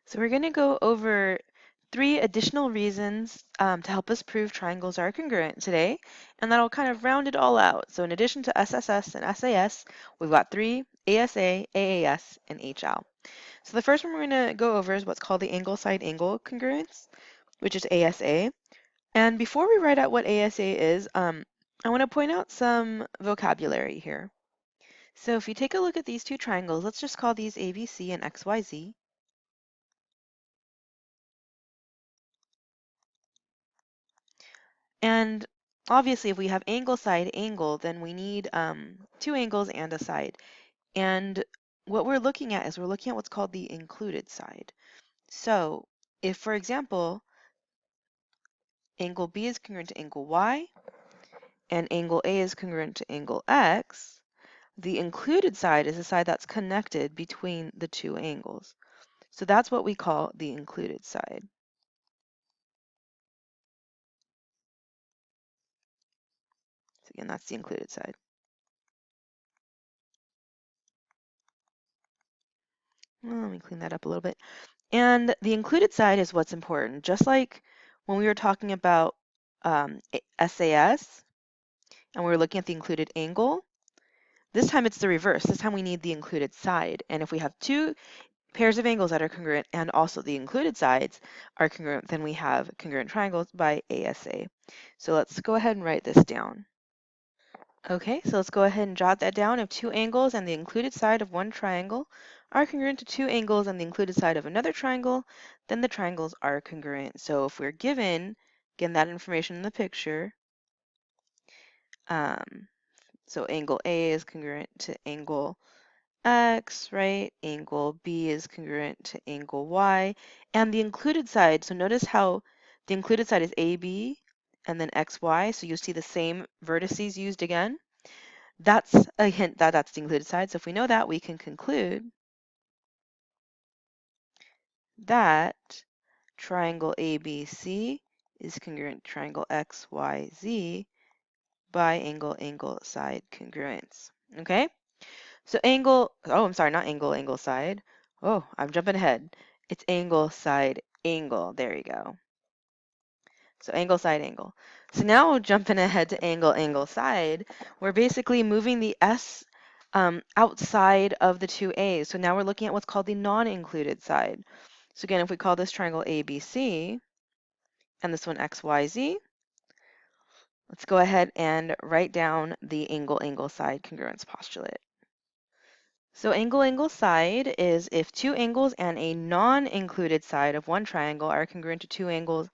So we're going to go over 3 additional reasons to help us prove triangles are congruent today, and that'll kind of round it all out. So in addition to SSS and SAS, we've got 3, ASA, AAS, and HL. So the first one we're going to go over is what's called the angle-side-angle congruence, which is ASA. And before we write out what ASA is, I want to point out some vocabulary here. So if you take a look at these 2 triangles, let's just call these ABC and XYZ. And obviously, if we have angle, side, angle, then we need 2 angles and a side. And what we're looking at is we're looking at what's called the included side. So if, for example, angle B is congruent to angle Y, and angle A is congruent to angle X, the included side is the side that's connected between the 2 angles. So that's what we call the included side. So again, that's the included side. Well, let me clean that up a little bit. And the included side is what's important. Just like when we were talking about SAS and we were looking at the included angle, this time it's the reverse. This time we need the included side. And if we have 2 pairs of angles that are congruent and also the included sides are congruent, then we have congruent triangles by ASA. So let's go ahead and write this down. Okay, so let's go ahead and jot that down. If 2 angles and the included side of one triangle are congruent to 2 angles and the included side of another triangle, then the triangles are congruent. So if we're given, again, that information in the picture, so angle A is congruent to angle X, right? Angle B is congruent to angle Y. And the included side, so notice how the included side is AB and then XY, so you'll see the same vertices used again. That's a hint that that's the included side. So if we know that, we can conclude that triangle ABC is congruent to triangle XYZ by angle side congruence. Okay? So angle, oh, I'm sorry, not angle side. Oh, I'm jumping ahead. It's angle side angle. There you go. So angle side angle. So now jumping ahead to angle side, we're basically moving the S outside of the 2 A's. So now we're looking at what's called the non-included side. So again, if we call this triangle ABC and this one XYZ, let's go ahead and write down the angle side congruence postulate. So angle side is if 2 angles and a non-included side of one triangle are congruent to 2 angles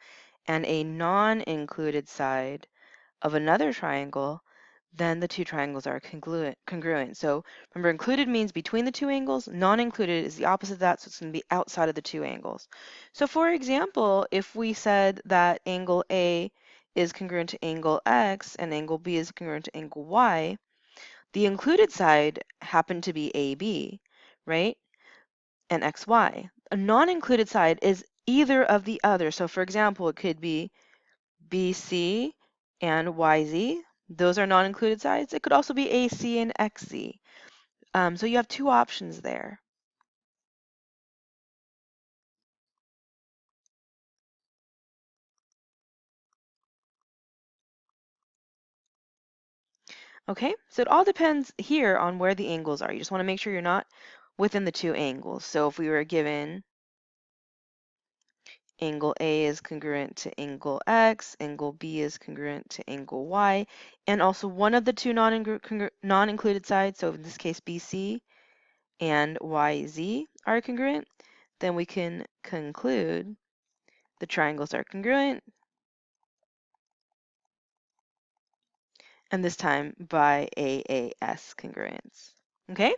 and a non-included side of another triangle, then the 2 triangles are congruent. So remember, included means between the 2 angles, non-included is the opposite of that, so it's going to be outside of the 2 angles. So for example, if we said that angle A is congruent to angle X and angle B is congruent to angle Y, the included side happened to be AB, right? And XY. A non-included side is either of the other. So for example, it could be BC and YZ. Those are non-included sides. It could also be AC and XZ. So you have 2 options there. Okay, so it all depends here on where the angles are. You just want to make sure you're not within the 2 angles. So if we were given angle A is congruent to angle X, angle B is congruent to angle Y, and also one of the 2 non-included sides, so in this case BC and YZ are congruent, then we can conclude the triangles are congruent, and this time by AAS congruence. Okay,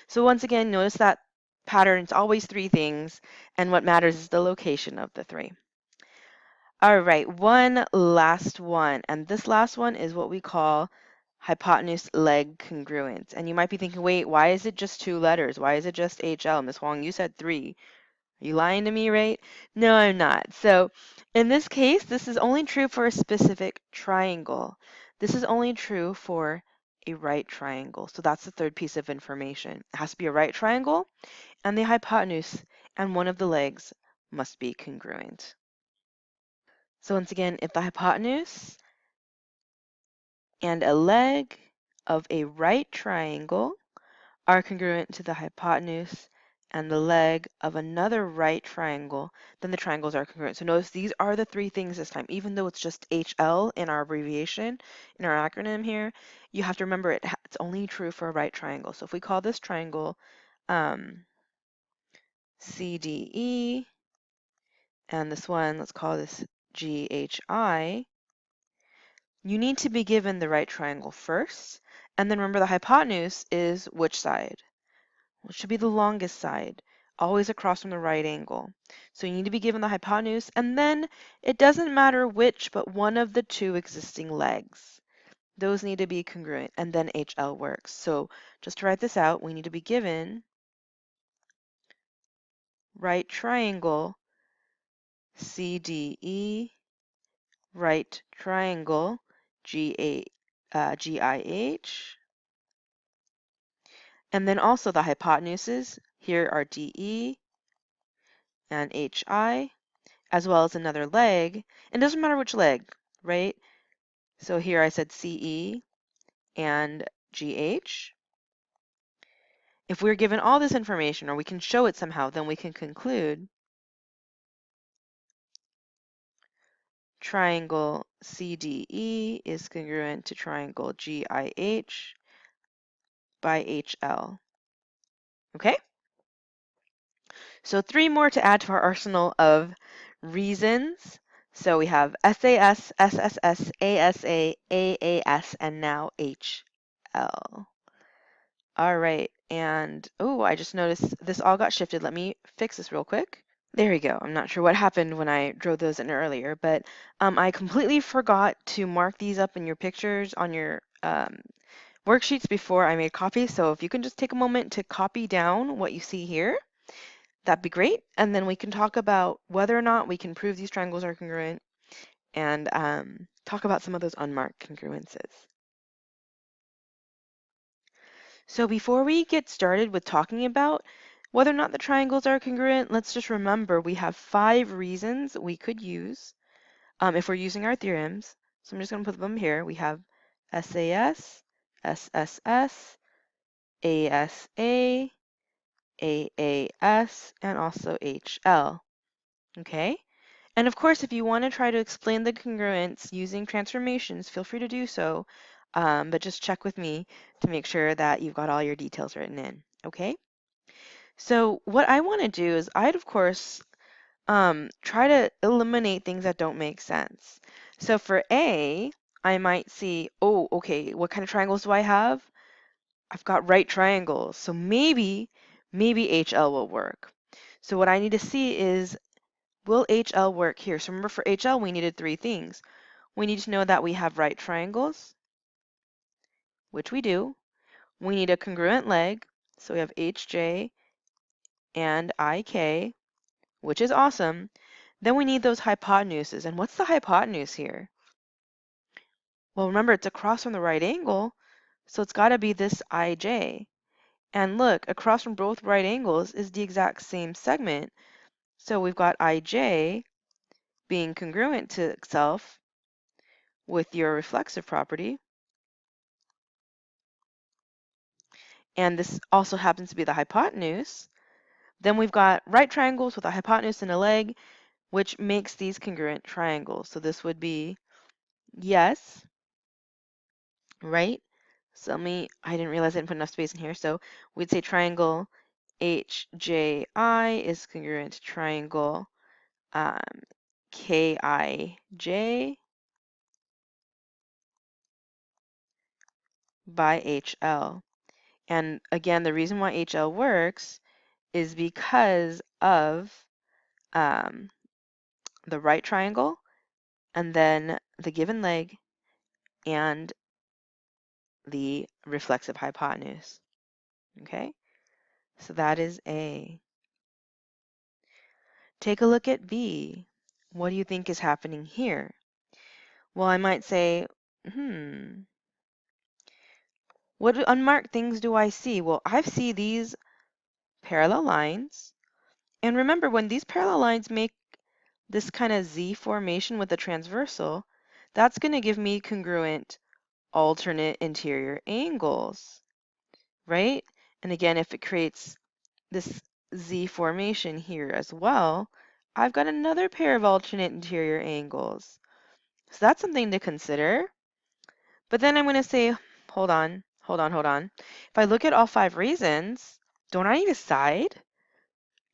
so once again, notice that pattern, it's always 3 things, and what matters is the location of the 3. All right, one last one, and this last one is what we call hypotenuse leg congruence. And you might be thinking, wait, why is it just 2 letters? Why is it just HL? Miss Huang, you said 3. Are you lying to me, right? No, I'm not. So in this case, this is only true for a specific triangle. This is only true for a right triangle. So that's the 3rd piece of information. It has to be a right triangle, and the hypotenuse and one of the legs must be congruent. So once again, if the hypotenuse and a leg of a right triangle are congruent to the hypotenuse and the leg of another right triangle, then the triangles are congruent. So notice these are the three things this time. Even though it's just HL in our abbreviation, in our acronym here, you have to remember it's only true for a right triangle. So if we call this triangle CDE, and this one, let's call this GHI, you need to be given the right triangle first, and then remember the hypotenuse is which side? Well, it should be the longest side, always across from the right angle. So you need to be given the hypotenuse, and then it doesn't matter which, but one of the two existing legs. Those need to be congruent, and then HL works. So just to write this out, we need to be given right triangle CDE, right triangle GIH, and then also the hypotenuses. Here are DE and HI, as well as another leg. It doesn't matter which leg, right? So here I said CE and GH. If we're given all this information, or we can show it somehow, then we can conclude triangle CDE is congruent to triangle GIH by HL. Okay? So 3 more to add to our arsenal of reasons. So we have SAS, SSS, ASA, AAS, and now HL. All right, and oh, I just noticed this all got shifted. Let me fix this real quick. There we go. I'm not sure what happened when I drew those in earlier, but I completely forgot to mark these up in your pictures on your worksheets before I made copies. So if you can just take a moment to copy down what you see here, that'd be great. And then we can talk about whether or not we can prove these triangles are congruent and talk about some of those unmarked congruences. So before we get started with talking about whether or not the triangles are congruent, let's just remember we have 5 reasons we could use if we're using our theorems. So I'm just going to put them here. We have SAS, SSS, ASA, AAS, and also HL. Okay? And of course, if you want to try to explain the congruence using transformations, feel free to do so, but just check with me to make sure that you've got all your details written in, okay? So what I want to do is I'd, of course, try to eliminate things that don't make sense. So for A, I might see, oh, okay, what kind of triangles do I have? I've got right triangles, so maybe HL will work. So what I need to see is, will HL work here? So remember for HL, we needed 3 things. We need to know that we have right triangles, which we do. We need a congruent leg, so we have HJ and IK, which is awesome. Then we need those hypotenuses. And what's the hypotenuse here? Well, remember, it's across from the right angle, so it's got to be this IJ. And look, across from both right angles is the exact same segment. So we've got IJ being congruent to itself with your reflexive property. And this also happens to be the hypotenuse. Then we've got right triangles with a hypotenuse and a leg, which makes these congruent triangles. So this would be yes, right? So I didn't realize I didn't put enough space in here. So we'd say triangle HJI is congruent to triangle KIJ by HL. And again, the reason why HL works is because of the right triangle and then the given leg and the reflexive hypotenuse. Okay, so that is A. Take a look at B. What do you think is happening here? Well, I might say, what unmarked things do I see? Well, I see these parallel lines, And remember, when these parallel lines make this kind of Z formation with the transversal, that's going to give me congruent alternate interior angles, right? And again, if it creates this Z formation here as well, I've got another pair of alternate interior angles. So that's something to consider. But then I'm going to say, hold on, hold on, hold on. If I look at all 5 reasons, don't I need a side?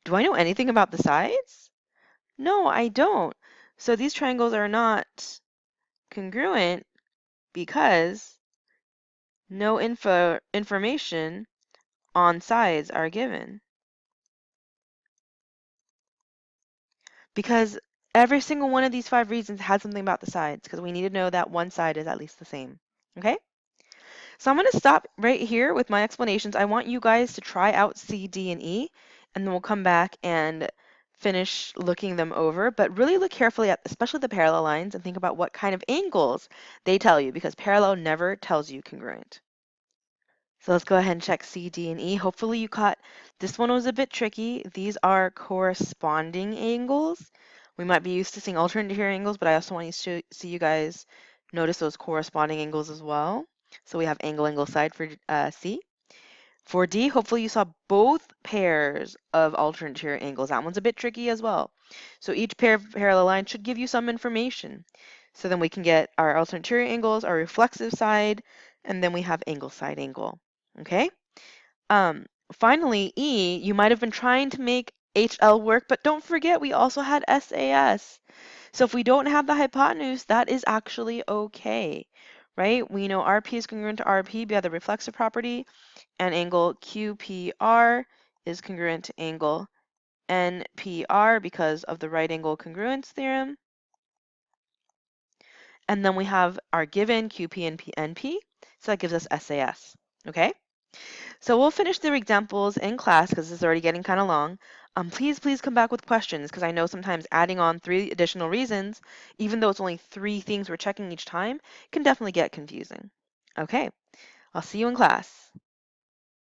Do I know anything about the sides? No, I don't. So these triangles are not congruent because no information on sides are given. Because every single one of these 5 reasons had something about the sides, because we need to know that one side is at least the same. Okay? So I'm going to stop right here with my explanations. I want you guys to try out C, D, and E, and then we'll come back and finish looking them over. But really look carefully at especially the parallel lines and think about what kind of angles they tell you, because parallel never tells you congruent. So let's go ahead and check C, D, and E. Hopefully you caught this one was a bit tricky. These are corresponding angles. We might be used to seeing alternate interior angles, but I also want you to see you guys notice those corresponding angles as well. So we have angle, angle, side for C. For D, hopefully you saw both pairs of alternate interior angles. That one's a bit tricky as well. So each pair of parallel lines should give you some information. So then we can get our alternate interior angles, our reflexive side, and then we have angle, side, angle. Okay? Finally, E, you might have been trying to make HL work, but don't forget we also had SAS. So if we don't have the hypotenuse, that is actually okay, right? We know RP is congruent to RP via the reflexive property, and angle QPR is congruent to angle NPR because of the right angle congruence theorem. And then we have our given QP and NP, so that gives us SAS, okay? So we'll finish the examples in class because this is already getting kind of long. Please come back with questions because I know sometimes adding on 3 additional reasons, even though it's only 3 things we're checking each time, can definitely get confusing. Okay, I'll see you in class.